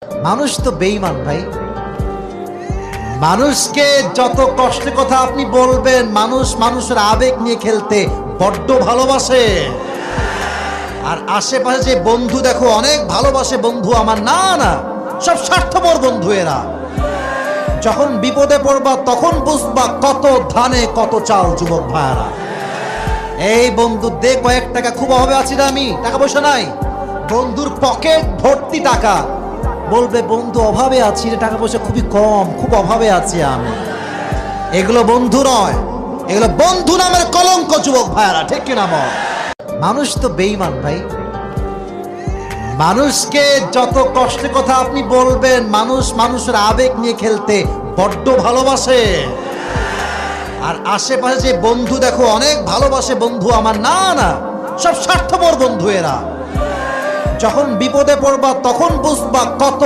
মানুষ তো বেঈমান ভাই। মানুষকে যত কষ্টের কথা আপনি বলবেন, মানুষ মানুষের আবেগ নিয়ে খেলতে বড্ড ভালোবাসে। আর আশেপাশে যে বন্ধু দেখো অনেক ভালোবাসে বন্ধু আমার, না না, সব স্বার্থপর বন্ধু এরা। যখন বিপদে পড়বা তখন বুঝবা কত ধানে কত চাল যুবক ভাইরা। এই বন্ধু দে কয়েক টাকা, খুব অভাবে আছি না আমি, টাকা পয়সা নাই। বন্ধুর পকেট ভর্তি টাকা, বলবে বন্ধু অভাবে আছি রে, টাকা পয়সা খুবই কম, খুব অভাবে আছি আমি। এগুলো বন্ধু নয়, এগুলো বন্ধু নামের কলঙ্ক যুবক ভাইরা, ঠিক কিনা বল? মানুষ তো বেঈমান ভাই। মানুষকে যত কষ্টের কথা আপনি বলবেন, মানুষ মানুষের আবেগ নিয়ে খেলতে বড্ড ভালোবাসে। আর আশেপাশে যে বন্ধু দেখো অনেক ভালোবাসে বন্ধু আমার, না না, সব স্বার্থপর বন্ধু এরা। যখন বিপদে পড়বা তখন বুঝবা কত